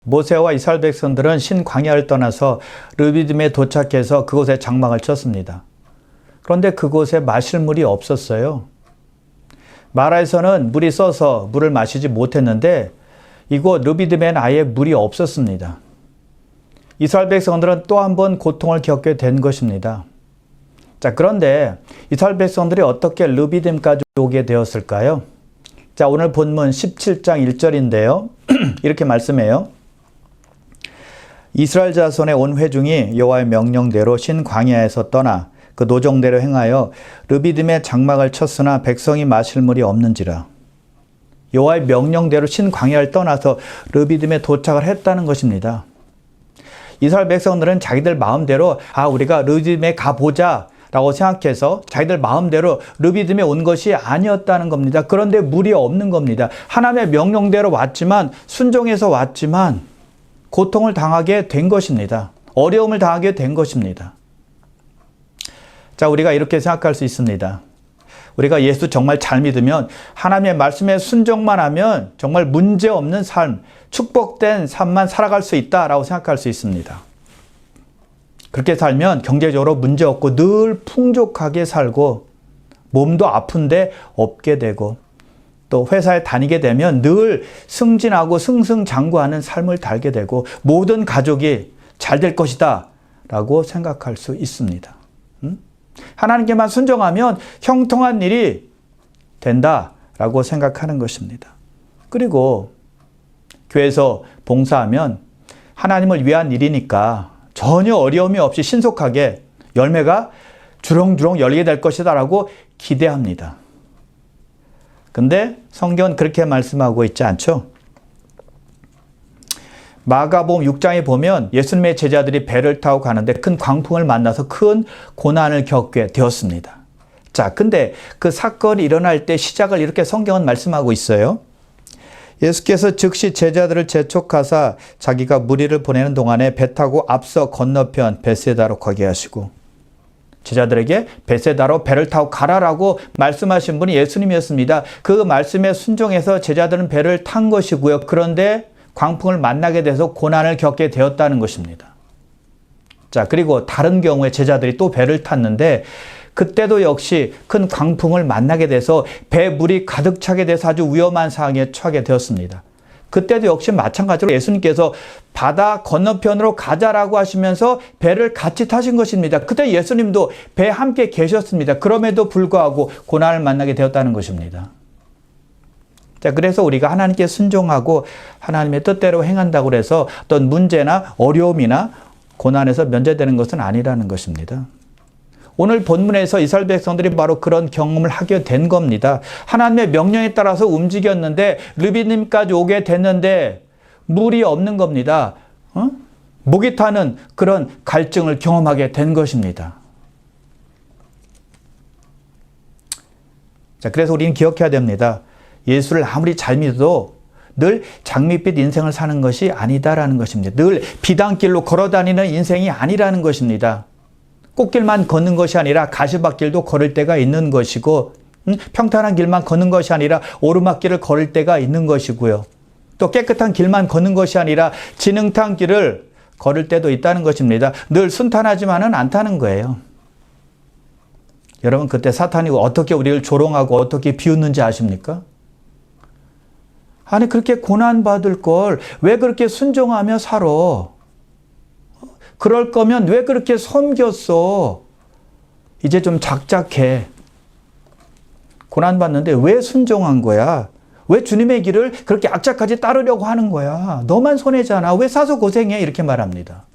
모세와 이스라엘 백성들은 신광야를 떠나서 르비딤에 도착해서 그곳에 장막을 쳤습니다. 그런데 그곳에 마실 물이 없었어요. 마라에서는 물이 써서 물을 마시지 못했는데 이곳 르비딤에는 아예 물이 없었습니다. 이스라엘 백성들은 또 한 번 고통을 겪게 된 것입니다. 자, 그런데 이스라엘 백성들이 어떻게 르비딤까지 오게 되었을까요? 자, 오늘 본문 17장 1절인데요. 이렇게 말씀해요. 이스라엘 자손의 온 회중이 여호와의 명령대로 신광야에서 떠나 그 노정대로 행하여 르비딤에 장막을 쳤으나 백성이 마실 물이 없는지라. 여호와의 명령대로 신광야를 떠나서 르비딤에 도착을 했다는 것입니다. 이스라엘 백성들은 자기들 마음대로 우리가 르비딤에 가보자 라고 생각해서 자기들 마음대로 르비딤에 온 것이 아니었다는 겁니다. 그런데 물이 없는 겁니다. 하나님의 명령대로 왔지만, 순종해서 왔지만 고통을 당하게 된 것입니다. 어려움을 당하게 된 것입니다. 자, 우리가 이렇게 생각할 수 있습니다. 우리가 예수 정말 잘 믿으면, 하나님의 말씀에 순종만 하면 정말 문제없는 삶, 축복된 삶만 살아갈 수 있다라고 생각할 수 있습니다. 그렇게 살면 경제적으로 문제없고 늘 풍족하게 살고 몸도 아픈데 없게 되고 또 회사에 다니게 되면 늘 승진하고 승승장구하는 삶을 살게 되고 모든 가족이 잘 될 것이다 라고 생각할 수 있습니다. 하나님께만 순종하면 형통한 일이 된다라고 생각하는 것입니다. 그리고 교회에서 봉사하면 하나님을 위한 일이니까 전혀 어려움이 없이 신속하게 열매가 주렁주렁 열리게 될 것이다 라고 기대합니다. 근데 성경은 그렇게 말씀하고 있지 않죠? 마가복음 6장에 보면 예수님의 제자들이 배를 타고 가는데 큰 광풍을 만나서 큰 고난을 겪게 되었습니다. 자, 근데 그 사건이 일어날 때 시작을 이렇게 성경은 말씀하고 있어요. 예수께서 즉시 제자들을 재촉하사 자기가 무리를 보내는 동안에 배 타고 앞서 건너편 벳세다로 가게 하시고, 제자들에게 벳세다로 배를 타고 가라라고 말씀하신 분이 예수님이었습니다. 그 말씀에 순종해서 제자들은 배를 탄 것이고요. 그런데 광풍을 만나게 돼서 고난을 겪게 되었다는 것입니다. 자, 그리고 다른 경우에 제자들이 또 배를 탔는데 그때도 역시 큰 광풍을 만나게 돼서 배 물이 가득 차게 돼서 아주 위험한 상황에 처하게 되었습니다. 그때도 역시 마찬가지로 예수님께서 바다 건너편으로 가자라고 하시면서 배를 같이 타신 것입니다. 그때 예수님도 배에 함께 계셨습니다. 그럼에도 불구하고 고난을 만나게 되었다는 것입니다. 자, 그래서 우리가 하나님께 순종하고 하나님의 뜻대로 행한다고 해서 어떤 문제나 어려움이나 고난에서 면제되는 것은 아니라는 것입니다. 오늘 본문에서 이스라엘 백성들이 바로 그런 경험을 하게 된 겁니다. 하나님의 명령에 따라서 움직였는데 르비딤까지 오게 됐는데 물이 없는 겁니다. 목이 타는 그런 갈증을 경험하게 된 것입니다. 자, 그래서 우리는 기억해야 됩니다. 예수를 아무리 잘 믿어도 늘 장밋빛 인생을 사는 것이 아니다라는 것입니다. 늘 비단길로 걸어다니는 인생이 아니라는 것입니다. 꽃길만 걷는 것이 아니라 가시밭길도 걸을 때가 있는 것이고, 평탄한 길만 걷는 것이 아니라 오르막길을 걸을 때가 있는 것이고요. 또 깨끗한 길만 걷는 것이 아니라 진흙탕 길을 걸을 때도 있다는 것입니다. 늘 순탄하지만은 않다는 거예요. 여러분, 그때 사탄이 어떻게 우리를 조롱하고 어떻게 비웃는지 아십니까? 아니, 그렇게 고난받을 걸 왜 그렇게 순종하며 살아? 그럴 거면 왜 그렇게 섬겼어? 이제 좀 작작해. 고난받는데 왜 순종한 거야? 왜 주님의 길을 그렇게 악착같이 따르려고 하는 거야? 너만 손해잖아. 왜 사서 고생해? 이렇게 말합니다.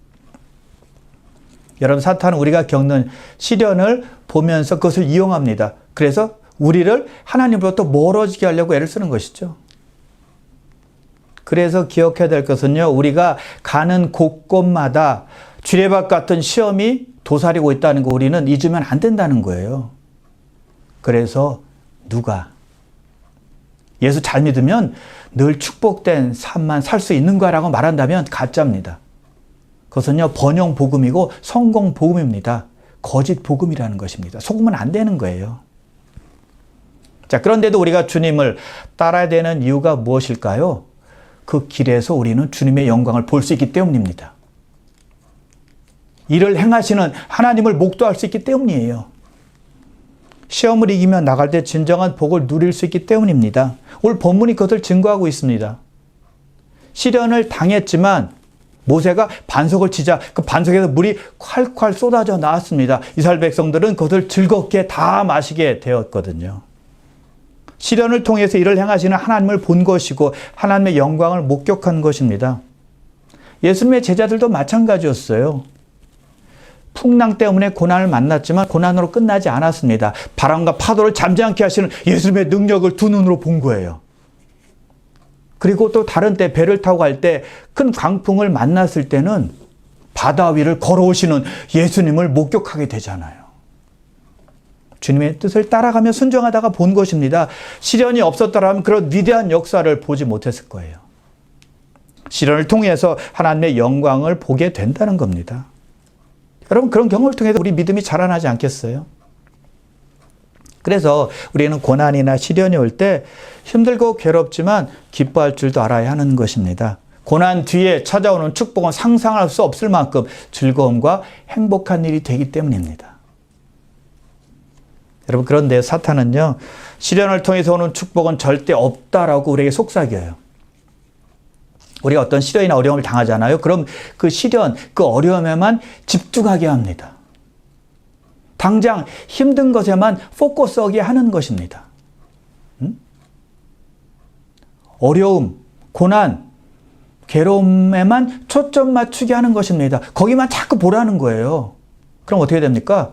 여러분, 사탄은 우리가 겪는 시련을 보면서 그것을 이용합니다. 그래서 우리를 하나님으로부터 멀어지게 하려고 애를 쓰는 것이죠. 그래서 기억해야 될 것은요, 우리가 가는 곳곳마다 주례박 같은 시험이 도사리고 있다는 거 우리는 잊으면 안 된다는 거예요. 그래서 누가 예수 잘 믿으면 늘 축복된 삶만 살 수 있는 거라고 말한다면 가짜입니다. 그것은요, 번영 복음이고 성공 복음입니다. 거짓 복음이라는 것입니다. 속으면 안 되는 거예요. 자, 그런데도 우리가 주님을 따라야 되는 이유가 무엇일까요? 그 길에서 우리는 주님의 영광을 볼 수 있기 때문입니다. 이를 행하시는 하나님을 목도할 수 있기 때문이에요. 시험을 이기며 나갈 때 진정한 복을 누릴 수 있기 때문입니다. 오늘 본문이 그것을 증거하고 있습니다. 시련을 당했지만 모세가 반석을 치자 그 반석에서 물이 콸콸 쏟아져 나왔습니다. 이스라엘 백성들은 그것을 즐겁게 다 마시게 되었거든요. 시련을 통해서 이를 행하시는 하나님을 본 것이고 하나님의 영광을 목격한 것입니다. 예수님의 제자들도 마찬가지였어요. 풍랑 때문에 고난을 만났지만 고난으로 끝나지 않았습니다. 바람과 파도를 잠잠케 하시는 예수님의 능력을 두 눈으로 본 거예요. 그리고 또 다른 때 배를 타고 갈 때 큰 광풍을 만났을 때는 바다 위를 걸어오시는 예수님을 목격하게 되잖아요. 주님의 뜻을 따라가며 순종하다가 본 것입니다. 시련이 없었더라면 그런 위대한 역사를 보지 못했을 거예요. 시련을 통해서 하나님의 영광을 보게 된다는 겁니다. 여러분, 그런 경험을 통해서 우리 믿음이 자라나지 않겠어요? 그래서 우리는 고난이나 시련이 올 때 힘들고 괴롭지만 기뻐할 줄도 알아야 하는 것입니다. 고난 뒤에 찾아오는 축복은 상상할 수 없을 만큼 즐거움과 행복한 일이 되기 때문입니다. 여러분, 그런데 사탄은요, 시련을 통해서 오는 축복은 절대 없다라고 우리에게 속삭여요. 우리가 어떤 시련이나 어려움을 당하잖아요. 그럼 그 시련, 그 어려움에만 집중하게 합니다. 당장 힘든 것에만 포커스하게 하는 것입니다. 어려움, 고난, 괴로움에만 초점 맞추게 하는 것입니다. 거기만 자꾸 보라는 거예요. 그럼 어떻게 됩니까?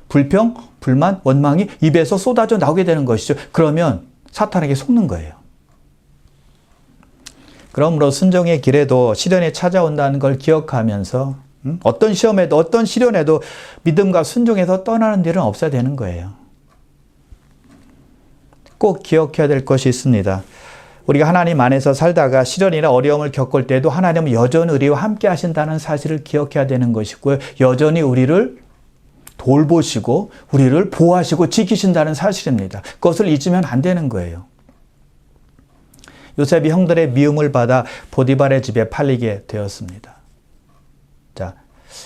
불평, 불만, 원망이 입에서 쏟아져 나오게 되는 것이죠. 그러면 사탄에게 속는 거예요. 그러므로 순종의 길에도 시련이 찾아온다는 걸 기억하면서 어떤 시험에도 어떤 시련에도 믿음과 순종에서 떠나는 일은 없어야 되는 거예요. 꼭 기억해야 될 것이 있습니다. 우리가 하나님 안에서 살다가 시련이나 어려움을 겪을 때도 하나님은 여전히 우리와 함께 하신다는 사실을 기억해야 되는 것이고요. 여전히 우리를 돌보시고 우리를 보호하시고 지키신다는 사실입니다. 그것을 잊으면 안 되는 거예요. 요셉이 형들의 미움을 받아 보디발의 집에 팔리게 되었습니다. 자,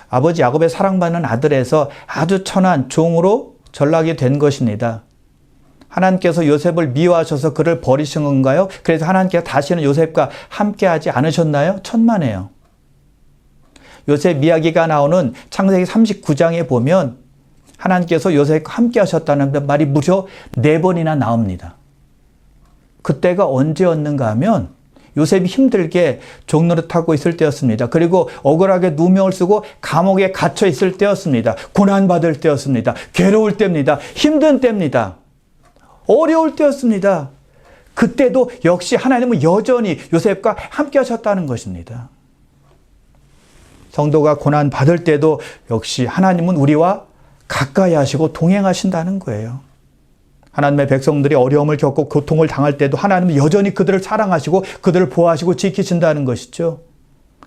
아버지 야곱의 사랑받는 아들에서 아주 천한 종으로 전락이 된 것입니다. 하나님께서 요셉을 미워하셔서 그를 버리신 건가요? 그래서 하나님께서 다시는 요셉과 함께하지 않으셨나요? 천만에요. 요셉 이야기가 나오는 창세기 39장에 보면 하나님께서 요셉과 함께 하셨다는 말이 무려 4번이나 나옵니다. 그때가 언제였는가 하면 요셉이 힘들게 종노릇하고 있을 때였습니다. 그리고 억울하게 누명을 쓰고 감옥에 갇혀 있을 때였습니다. 고난받을 때였습니다. 괴로울 때입니다. 힘든 때입니다. 어려울 때였습니다. 그때도 역시 하나님은 여전히 요셉과 함께 하셨다는 것입니다. 성도가 고난받을 때도 역시 하나님은 우리와 가까이 하시고 동행하신다는 거예요. 하나님의 백성들이 어려움을 겪고 고통을 당할 때도 하나님은 여전히 그들을 사랑하시고 그들을 보호하시고 지키신다는 것이죠.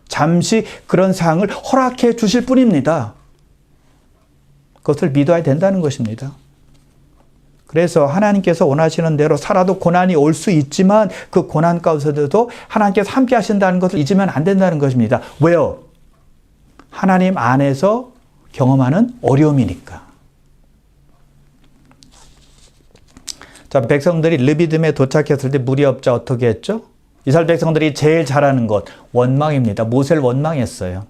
잠시 그런 상황을 허락해 주실 뿐입니다. 그것을 믿어야 된다는 것입니다. 그래서 하나님께서 원하시는 대로 살아도 고난이 올 수 있지만 그 고난 가운데서도 하나님께서 함께 하신다는 것을 잊으면 안 된다는 것입니다. 왜요? 하나님 안에서 경험하는 어려움이니까. 자, 백성들이 르비딤에 도착했을 때 물이 없자 어떻게 했죠? 이스라엘 백성들이 제일 잘하는 것, 원망입니다. 모세를 원망했어요.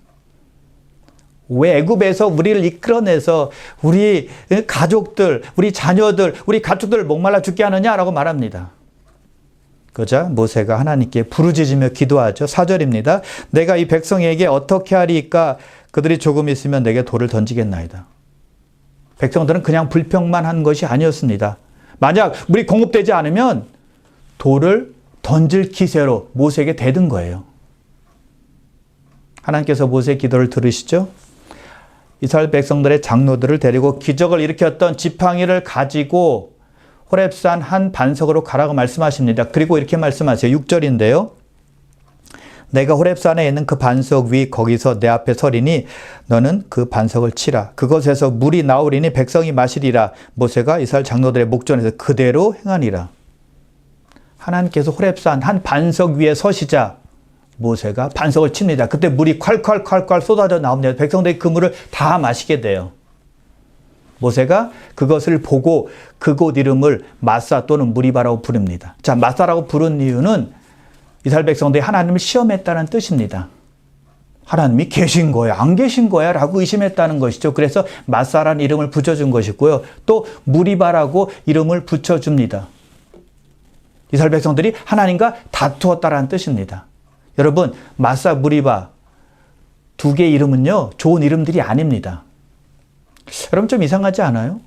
왜 애굽에서 우리를 이끌어내서 우리 가족들, 우리 자녀들, 우리 가축들을 목말라 죽게 하느냐라고 말합니다. 그러자 모세가 하나님께 부르짖으며 기도하죠. 4절입니다. 내가 이 백성에게 어떻게 하리까? 그들이 조금 있으면 내게 돌을 던지겠나이다. 백성들은 그냥 불평만 한 것이 아니었습니다. 만약 물이 공급되지 않으면 돌을 던질 기세로 모세에게 대든 거예요. 하나님께서 모세의 기도를 들으시죠? 이스라엘 백성들의 장로들을 데리고 기적을 일으켰던 지팡이를 가지고 호렙산 한 반석으로 가라고 말씀하십니다. 그리고 이렇게 말씀하세요. 6절인데요. 내가 호렙산에 있는 그 반석 위 거기서 내 앞에 서리니 너는 그 반석을 치라. 그것에서 물이 나오리니 백성이 마시리라. 모세가 이스라엘 장로들의 목전에서 그대로 행하니라. 하나님께서 호렙산 한 반석 위에 서시자 모세가 반석을 칩니다. 그때 물이 콸콸콸콸 쏟아져 나옵니다. 백성들이 그 물을 다 마시게 돼요. 모세가 그것을 보고 그곳 이름을 마사 또는 무리바라고 부릅니다. 자, 마사라고 부른 이유는 이스라엘 백성들이 하나님을 시험했다는 뜻입니다. 하나님이 계신 거야, 안 계신 거야 라고 의심했다는 것이죠. 그래서 마사라는 이름을 붙여준 것이고요. 또 무리바라고 이름을 붙여줍니다. 이스라엘 백성들이 하나님과 다투었다라는 뜻입니다. 여러분, 마사, 무리바 두 개의 이름은요, 좋은 이름들이 아닙니다. 여러분 좀 이상하지 않아요?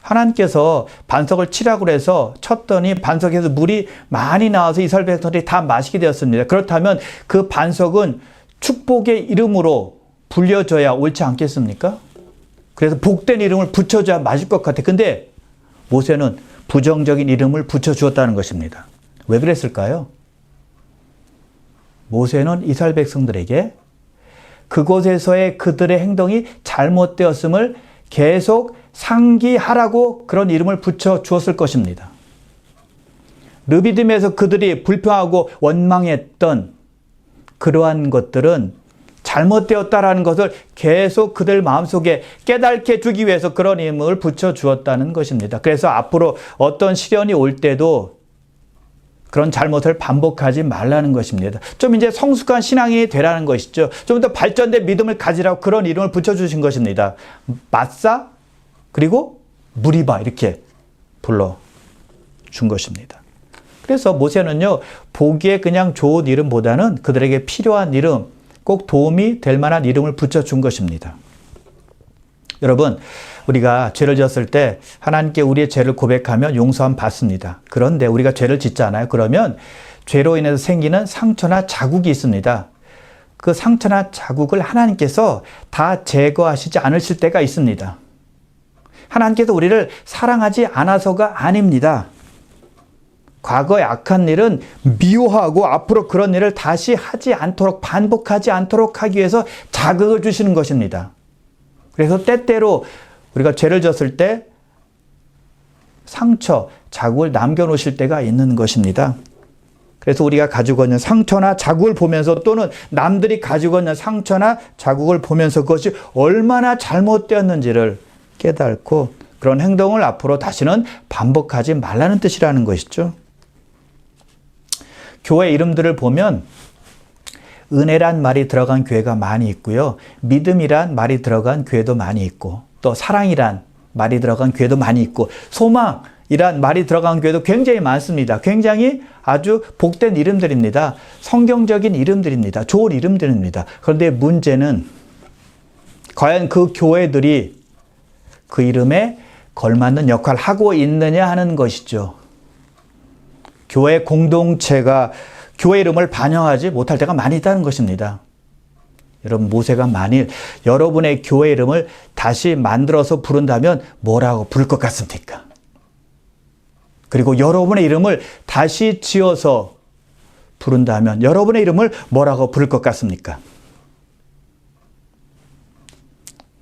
하나님께서 반석을 치라고 해서 쳤더니 반석에서 물이 많이 나와서 이스라엘 백성들이 다 마시게 되었습니다. 그렇다면 그 반석은 축복의 이름으로 불려져야 옳지 않겠습니까? 그래서 복된 이름을 붙여줘야 맞을 것 같아요. 근데 모세는 부정적인 이름을 붙여주었다는 것입니다. 왜 그랬을까요? 모세는 이스라엘 백성들에게 그곳에서의 그들의 행동이 잘못되었음을 계속 상기하라고 그런 이름을 붙여주었을 것입니다. 르비딤에서 그들이 불평하고 원망했던 그러한 것들은 잘못되었다라는 것을 계속 그들 마음속에 깨닫게 주기 위해서 그런 이름을 붙여주었다는 것입니다. 그래서 앞으로 어떤 시련이 올 때도 그런 잘못을 반복하지 말라는 것입니다. 좀 이제 성숙한 신앙이 되라는 것이죠. 좀 더 발전된 믿음을 가지라고 그런 이름을 붙여주신 것입니다. 마사 그리고 무리바 이렇게 불러준 것입니다. 그래서 모세는요, 보기에 그냥 좋은 이름보다는 그들에게 필요한 이름, 꼭 도움이 될 만한 이름을 붙여준 것입니다. 여러분, 우리가 죄를 지었을 때 하나님께 우리의 죄를 고백하면 용서함 받습니다. 그런데 우리가 죄를 짓잖아요. 그러면 죄로 인해서 생기는 상처나 자국이 있습니다. 그 상처나 자국을 하나님께서 다 제거하시지 않으실 때가 있습니다. 하나님께서 우리를 사랑하지 않아서가 아닙니다. 과거의 악한 일은 미워하고 앞으로 그런 일을 다시 하지 않도록, 반복하지 않도록 하기 위해서 자극을 주시는 것입니다. 그래서 때때로 우리가 죄를 졌을 때 상처, 자국을 남겨놓으실 때가 있는 것입니다. 그래서 우리가 가지고 있는 상처나 자국을 보면서 또는 남들이 가지고 있는 상처나 자국을 보면서 그것이 얼마나 잘못되었는지를 깨닫고 그런 행동을 앞으로 다시는 반복하지 말라는 뜻이라는 것이죠. 교회 이름들을 보면 은혜란 말이 들어간 교회가 많이 있고요. 믿음이란 말이 들어간 교회도 많이 있고 또 사랑이란 말이 들어간 교회도 많이 있고 소망이란 말이 들어간 교회도 굉장히 많습니다. 굉장히 아주 복된 이름들입니다. 성경적인 이름들입니다. 좋은 이름들입니다. 그런데 문제는 과연 그 교회들이 그 이름에 걸맞는 역할을 하고 있느냐 하는 것이죠. 교회 공동체가 교회 이름을 반영하지 못할 때가 많이 있다는 것입니다. 여러분, 모세가 만일 여러분의 교회 이름을 다시 만들어서 부른다면 뭐라고 부를 것 같습니까? 그리고 여러분의 이름을 다시 지어서 부른다면 여러분의 이름을 뭐라고 부를 것 같습니까?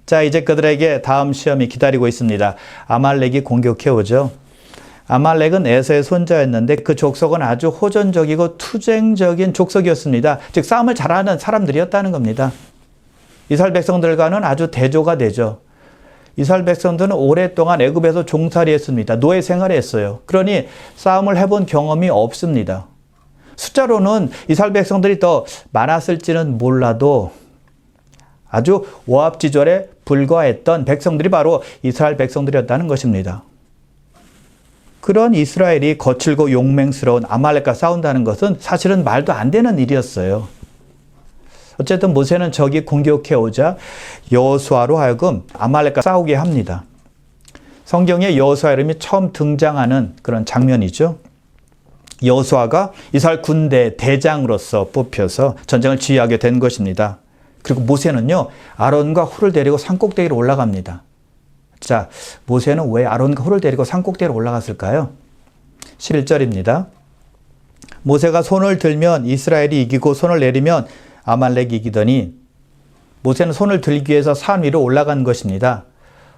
자, 이제 그들에게 다음 시험이 기다리고 있습니다. 아말렉이 공격해 오죠. 아말렉은 에서의 손자였는데 그 족속은 아주 호전적이고 투쟁적인 족속이었습니다. 즉 싸움을 잘하는 사람들이었다는 겁니다. 이스라엘 백성들과는 아주 대조가 되죠. 이스라엘 백성들은 오랫동안 애굽에서 종살이했습니다. 노예 생활했어요. 그러니 싸움을 해본 경험이 없습니다. 숫자로는 이스라엘 백성들이 더 많았을지는 몰라도 아주 오합지졸에 불과했던 백성들이 바로 이스라엘 백성들이었다는 것입니다. 그런 이스라엘이 거칠고 용맹스러운 아말렉과 싸운다는 것은 사실은 말도 안 되는 일이었어요. 어쨌든 모세는 적이 공격해 오자 여호수아로 하여금 아말렉과 싸우게 합니다. 성경에 여호수아 이름이 처음 등장하는 그런 장면이죠. 여호수아가 이스라엘 군대 대장으로서 뽑혀서 전쟁을 지휘하게 된 것입니다. 그리고 모세는요, 아론과 훌을 데리고 산꼭대기로 올라갑니다. 자, 모세는 왜 아론과 훌을 데리고 산꼭대기로 올라갔을까요? 11절입니다. 모세가 손을 들면 이스라엘이 이기고 손을 내리면 아말렉이 이기더니 모세는 손을 들기 위해서 산 위로 올라간 것입니다.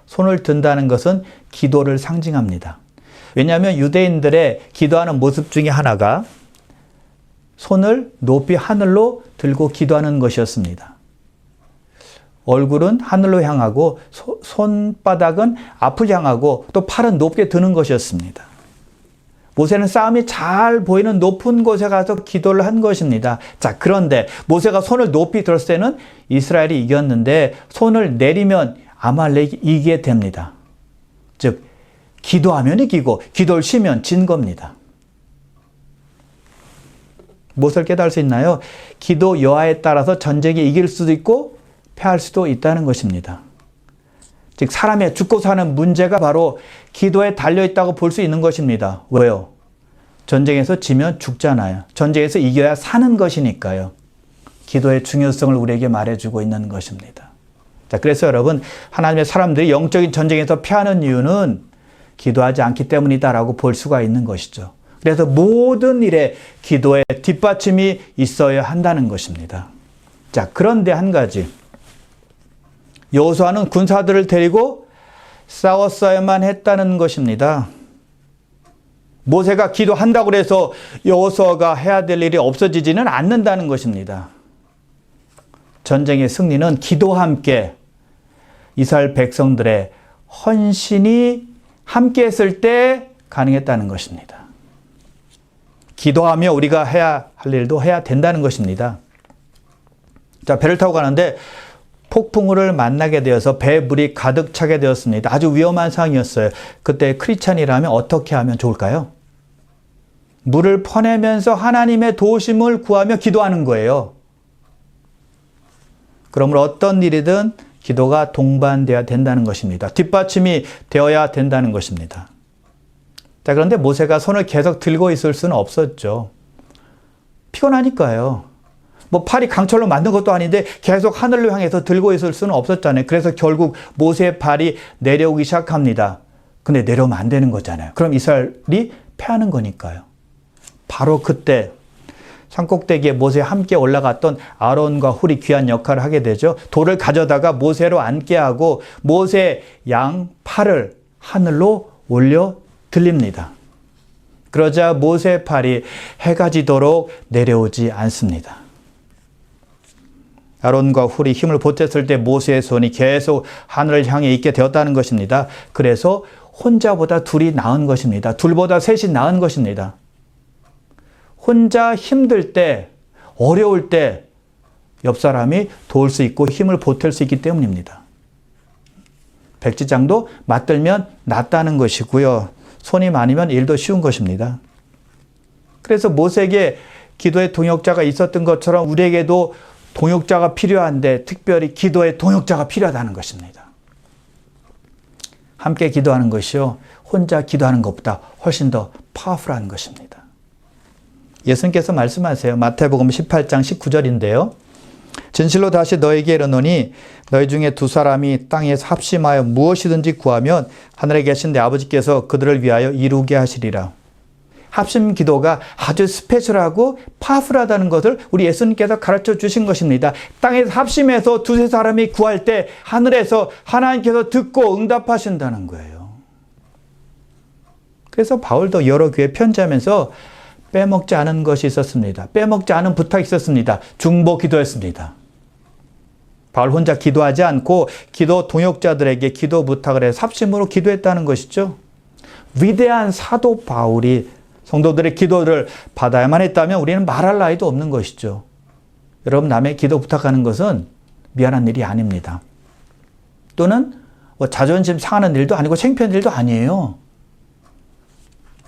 손을 든다는 것은 기도를 상징합니다. 왜냐하면 유대인들의 기도하는 모습 중에 하나가 손을 높이 하늘로 들고 기도하는 것이었습니다. 얼굴은 하늘로 향하고 손바닥은 앞을 향하고 또 팔은 높게 드는 것이었습니다. 모세는 싸움이 잘 보이는 높은 곳에 가서 기도를 한 것입니다. 자, 그런데 모세가 손을 높이 들었을 때는 이스라엘이 이겼는데 손을 내리면 아말렉이 이기게 됩니다. 즉, 기도하면 이기고 기도를 쉬면 진 겁니다. 무엇을 깨달을 수 있나요? 기도 여하에 따라서 전쟁에 이길 수도 있고 패할 수도 있다는 것입니다. 즉 사람의 죽고 사는 문제가 바로 기도에 달려있다고 볼 수 있는 것입니다. 왜요? 전쟁에서 지면 죽잖아요. 전쟁에서 이겨야 사는 것이니까요. 기도의 중요성을 우리에게 말해주고 있는 것입니다. 자, 그래서 여러분, 하나님의 사람들이 영적인 전쟁에서 패하는 이유는 기도하지 않기 때문이다라고 볼 수가 있는 것이죠. 그래서 모든 일에 기도의 뒷받침이 있어야 한다는 것입니다. 자, 그런데 한 가지. 여호수아는 군사들을 데리고 싸웠어야만 했다는 것입니다. 모세가 기도한다고 해서 여호수아가 해야 될 일이 없어지지는 않는다는 것입니다. 전쟁의 승리는 기도와 함께 이스라엘 백성들의 헌신이 함께 했을 때 가능했다는 것입니다. 기도하며 우리가 해야 할 일도 해야 된다는 것입니다. 자, 배를 타고 가는데 폭풍우를 만나게 되어서 배 물이 가득 차게 되었습니다. 아주 위험한 상황이었어요. 그때 크리스찬이라면 어떻게 하면 좋을까요? 물을 퍼내면서 하나님의 도우심을 구하며 기도하는 거예요. 그러므로 어떤 일이든 기도가 동반되어야 된다는 것입니다. 뒷받침이 되어야 된다는 것입니다. 자, 그런데 모세가 손을 계속 들고 있을 수는 없었죠. 피곤하니까요. 팔이 강철로 만든 것도 아닌데 계속 하늘로 향해서 들고 있을 수는 없었잖아요. 그래서 결국 모세의 발이 내려오기 시작합니다. 근데 내려오면 안 되는 거잖아요. 그럼 이스라엘이 패하는 거니까요. 바로 그때 산꼭대기에 모세와 함께 올라갔던 아론과 훌이 귀한 역할을 하게 되죠. 돌을 가져다가 모세로 앉게 하고 모세의 양 팔을 하늘로 올려 들립니다. 그러자 모세의 팔이 해가 지도록 내려오지 않습니다. 아론과 훌이 힘을 보탰을 때 모세의 손이 계속 하늘을 향해 있게 되었다는 것입니다. 그래서 혼자보다 둘이 나은 것입니다. 둘보다 셋이 나은 것입니다. 혼자 힘들 때, 어려울 때 옆 사람이 도울 수 있고 힘을 보탤 수 있기 때문입니다. 백지장도 맞들면 낫다는 것이고요. 손이 많으면 일도 쉬운 것입니다. 그래서 모세에게 기도의 동역자가 있었던 것처럼 우리에게도 동역자가 필요한데 특별히 기도의 동역자가 필요하다는 것입니다. 함께 기도하는 것이요, 혼자 기도하는 것보다 훨씬 더 파워풀한 것입니다. 예수님께서 말씀하세요. 마태복음 18장 19절인데요. 진실로 다시 너에게 이르노니 너희 중에 두 사람이 땅에서 합심하여 무엇이든지 구하면 하늘에 계신 내 아버지께서 그들을 위하여 이루게 하시리라. 합심 기도가 아주 스페셜하고 파워풀하다는 것을 우리 예수님께서 가르쳐 주신 것입니다. 땅에서 합심해서 두세 사람이 구할 때 하늘에서 하나님께서 듣고 응답하신다는 거예요. 그래서 바울도 여러 교회 편지하면서 빼먹지 않은 것이 있었습니다. 빼먹지 않은 부탁이 있었습니다. 중보 기도였습니다. 바울 혼자 기도하지 않고 기도 동역자들에게 기도 부탁을 해서 합심으로 기도했다는 것이죠. 위대한 사도 바울이 성도들의 기도를 받아야만 했다면 우리는 말할 나위도 없는 것이죠. 여러분, 남의 기도 부탁하는 것은 미안한 일이 아닙니다. 또는 자존심 상하는 일도 아니고 창피한 일도 아니에요.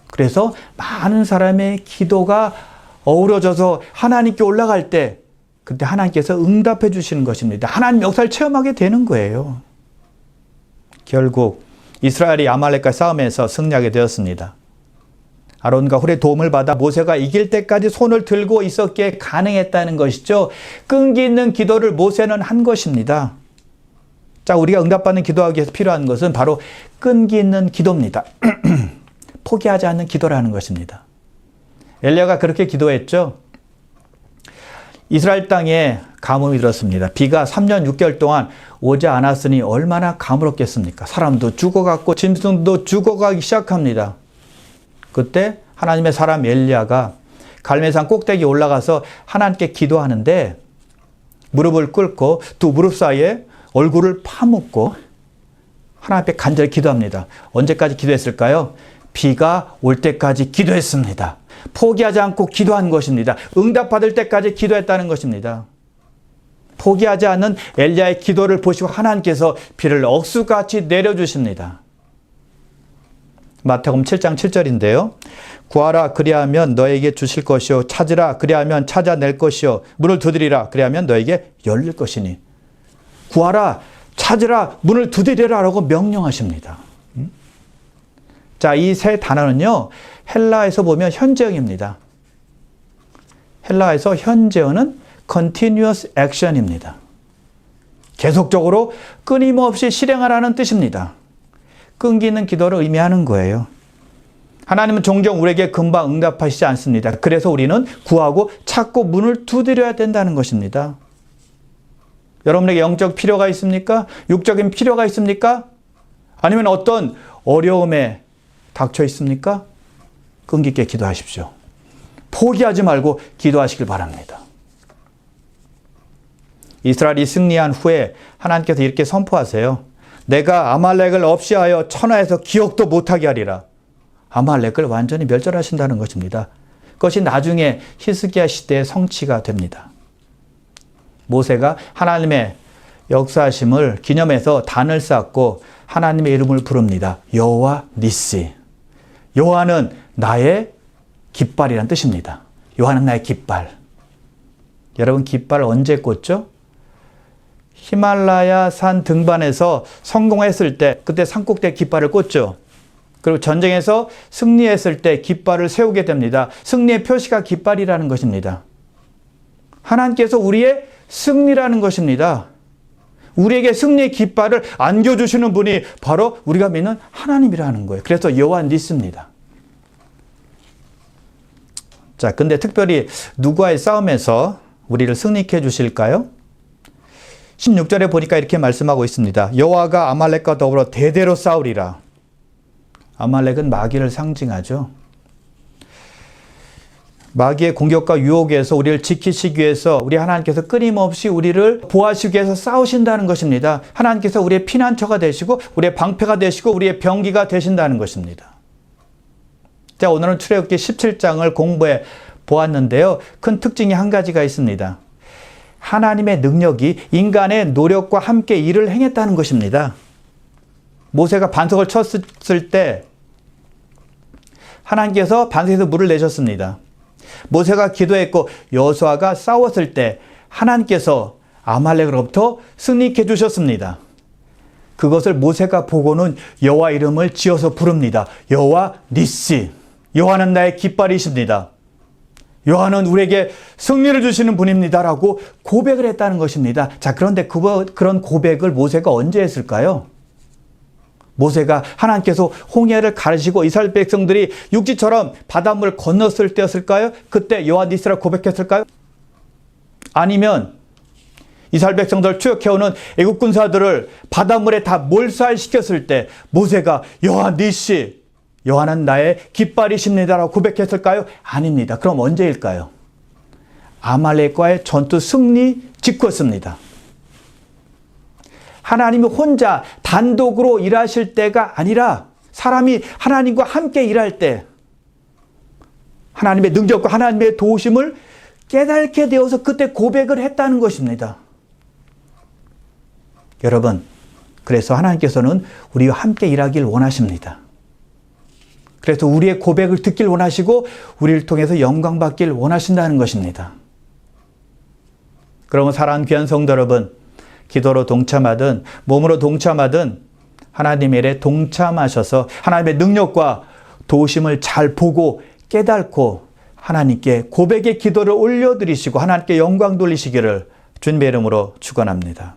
그래서 많은 사람의 기도가 어우러져서 하나님께 올라갈 때 그때 하나님께서 응답해 주시는 것입니다. 하나님 역사를 체험하게 되는 거예요. 결국 이스라엘이 아말렉과 싸움에서 승리하게 되었습니다. 아론과 훌의 도움을 받아 모세가 이길 때까지 손을 들고 있었기에 가능했다는 것이죠. 끈기 있는 기도를 모세는 한 것입니다. 자, 우리가 응답받는 기도하기 위해서 필요한 것은 바로 끈기 있는 기도입니다. 포기하지 않는 기도라는 것입니다. 엘리야가 그렇게 기도했죠. 이스라엘 땅에 가뭄이 들었습니다. 비가 3년 6개월 동안 오지 않았으니 얼마나 가물었겠습니까? 사람도 죽어갔고 짐승도 죽어가기 시작합니다. 그때 하나님의 사람 엘리야가 갈매산 꼭대기 올라가서 하나님께 기도하는데 무릎을 꿇고 두 무릎 사이에 얼굴을 파묻고 하나님 앞에 간절히 기도합니다. 언제까지 기도했을까요? 비가 올 때까지 기도했습니다. 포기하지 않고 기도한 것입니다. 응답받을 때까지 기도했다는 것입니다. 포기하지 않는 엘리야의 기도를 보시고 하나님께서 비를 억수같이 내려주십니다. 마태복음 7장 7절인데요. 구하라 그리하면 너에게 주실 것이요 찾으라 그리하면 찾아낼 것이요 문을 두드리라 그리하면 너에게 열릴 것이니. 구하라 찾으라 문을 두드리라 라고 명령하십니다. 자, 이 세 단어는요, 헬라에서 보면 현재형입니다. 헬라에서 현재어는 continuous action입니다. 계속적으로 끊임없이 실행하라는 뜻입니다. 끈기 있는 기도를 의미하는 거예요. 하나님은 종종 우리에게 금방 응답하시지 않습니다. 그래서 우리는 구하고 찾고 문을 두드려야 된다는 것입니다. 여러분에게 영적 필요가 있습니까? 육적인 필요가 있습니까? 아니면 어떤 어려움에 닥쳐 있습니까? 끈기 있게 기도하십시오. 포기하지 말고 기도하시길 바랍니다. 이스라엘이 승리한 후에 하나님께서 이렇게 선포하세요. 내가 아말렉을 없이하여 천하에서 기억도 못하게 하리라. 아말렉을 완전히 멸절하신다는 것입니다. 그것이 나중에 히스기야 시대의 성취가 됩니다. 모세가 하나님의 역사하심을 기념해서 단을 쌓고 하나님의 이름을 부릅니다. 여호와 니시. 여호와는 나의 깃발이란 뜻입니다. 여호와는 나의 깃발. 여러분, 깃발 언제 꽂죠? 히말라야 산 등반에서 성공했을 때 그때 산꼭대기 깃발을 꽂죠. 그리고 전쟁에서 승리했을 때 깃발을 세우게 됩니다. 승리의 표시가 깃발이라는 것입니다. 하나님께서 우리의 승리라는 것입니다. 우리에게 승리의 깃발을 안겨주시는 분이 바로 우리가 믿는 하나님이라는 거예요. 그래서 여호와 니스입니다. 자, 근데 특별히 누구와의 싸움에서 우리를 승리케 해주실까요? 16절에 보니까 이렇게 말씀하고 있습니다. 여호와가 아말렉과 더불어 대대로 싸우리라. 아말렉은 마귀를 상징하죠. 마귀의 공격과 유혹에서 우리를 지키시기 위해서 우리 하나님께서 끊임없이 우리를 보호하시기 위해서 싸우신다는 것입니다. 하나님께서 우리의 피난처가 되시고 우리의 방패가 되시고 우리의 병기가 되신다는 것입니다. 자, 오늘은 출애굽기 17장을 공부해 보았는데요. 큰 특징이 한 가지가 있습니다. 하나님의 능력이 인간의 노력과 함께 일을 행했다는 것입니다. 모세가 반석을 쳤을 때 하나님께서 반석에서 물을 내셨습니다. 모세가 기도했고 여호수아가 싸웠을 때 하나님께서 아말렉으로부터 승리케 해주셨습니다. 그것을 모세가 보고는 여호와 이름을 지어서 부릅니다. 여호와 니시. 여호와는 나의 깃발이십니다. 여호와는 우리에게 승리를 주시는 분입니다라고 고백을 했다는 것입니다. 자, 그런데 그런 고백을 모세가 언제 했을까요? 모세가 하나님께서 홍해를 가르시고 이스라엘 백성들이 육지처럼 바닷물을 건넜을 때였을까요? 그때 여호와 니시라 고백했을까요? 아니면 이스라엘 백성들을 추격해오는 애국 군사들을 바닷물에 다 몰살시켰을 때 모세가 여호와 니시, 여호와는 나의 깃발이십니다라고 고백했을까요? 아닙니다. 그럼 언제일까요? 아말렉과의 전투 승리 직후였습니다. 하나님이 혼자 단독으로 일하실 때가 아니라 사람이 하나님과 함께 일할 때 하나님의 능력과 하나님의 도우심을 깨닫게 되어서 그때 고백을 했다는 것입니다. 여러분, 그래서 하나님께서는 우리와 함께 일하길 원하십니다. 그래서 우리의 고백을 듣길 원하시고 우리를 통해서 영광 받길 원하신다는 것입니다. 그러면 사랑하는 귀한 성도 여러분, 기도로 동참하든 몸으로 동참하든 하나님의 일에 동참하셔서 하나님의 능력과 도우심을 잘 보고 깨닫고 하나님께 고백의 기도를 올려드리시고 하나님께 영광 돌리시기를 주님의 이름으로 축원합니다.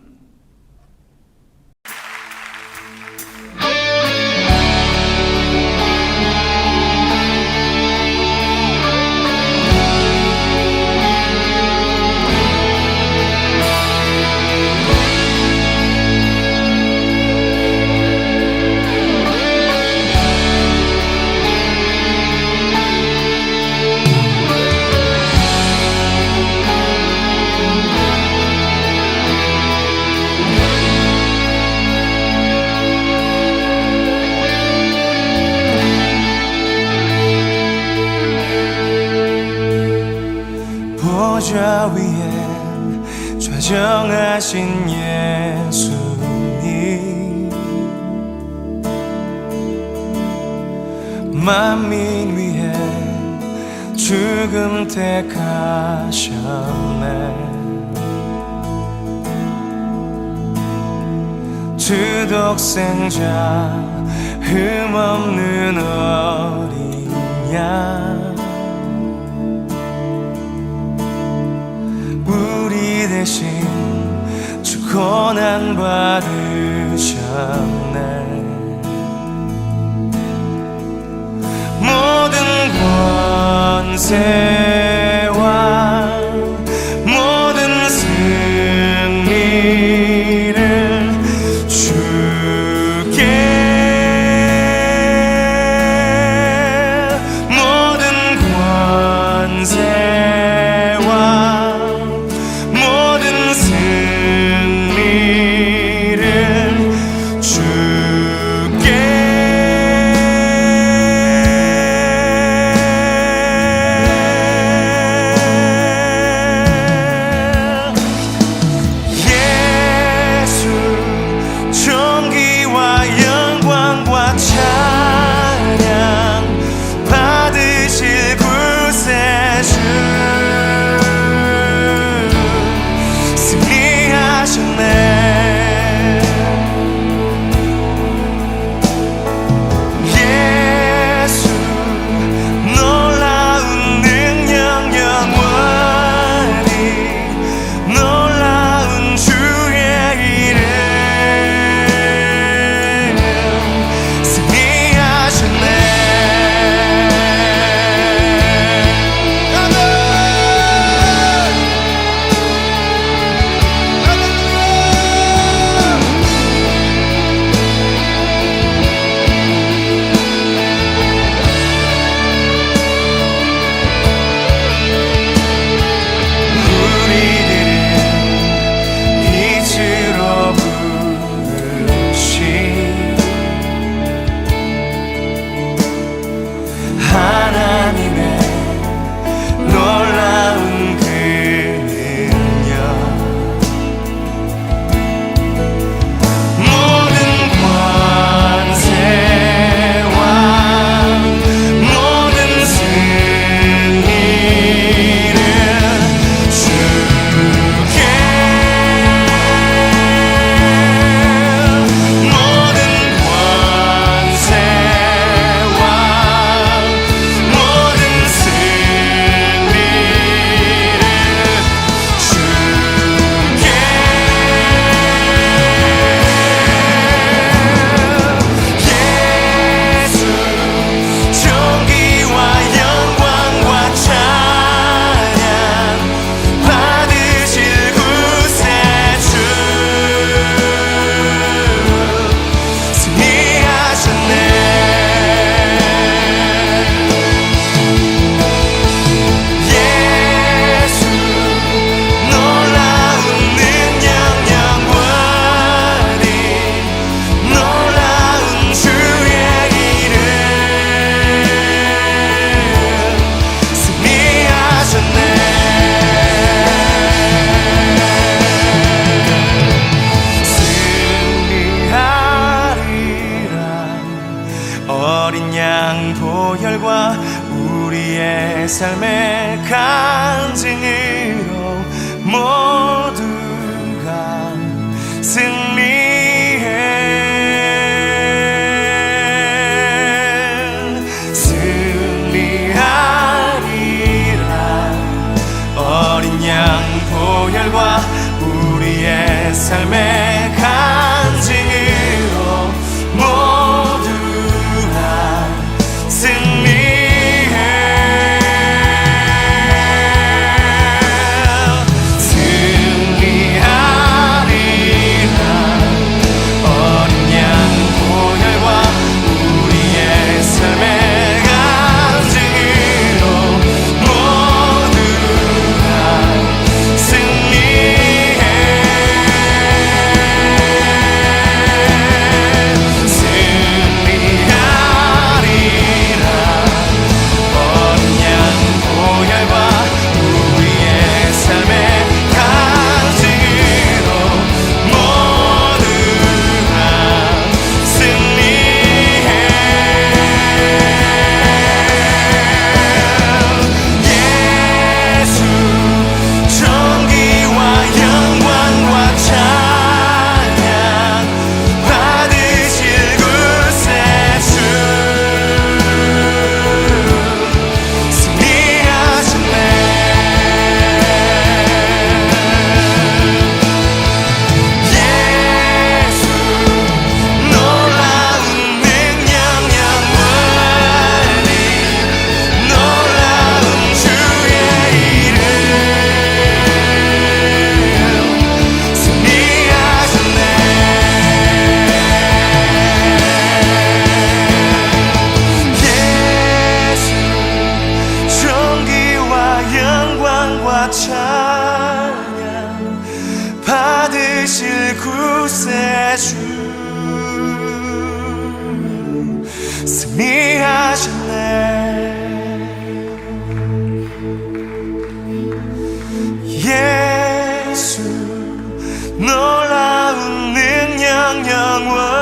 보좌 위에 좌정하신 예수님, 만민 위해 죽음 택하셨네. 주 독생자 흠없는 어린 양, 우리 대신 주 고난 받으셨네. 모든 권세와 모든 승리를 주께, 모든 권세와 모든 승리를 주께. 예수 존귀와 영광과 찬양 받으실 구세주, 승리하셨네. 예수 놀라운 능력 영원히 놀라운 주의 이름, 승리하셨네. 우리들은 빛으로 부르신 하나님의 놀라운 그 능력, 모든 권세와 모든 승리를 주께, 모든 권세와 모든 승리를 주께. 예수 존귀와 영광과 찬양 받으실 구세주, 승리하셨네. 예수 놀라운 능력 영원히 놀라운 주의 이름, 승리하셨네. 승리하리라. 어린 양 보혈과 우리의 삶의 간증으로 모두가 승리해. 승리하리라. 어린 양 보혈과 우리의 삶의 간증으로 모두가 승리해. 승리하리라. 어린 양 보혈과 우리의 삶의 간증으로 모두가 승리해. 구세주 승리하셨네. 예수 놀라운 능력 영원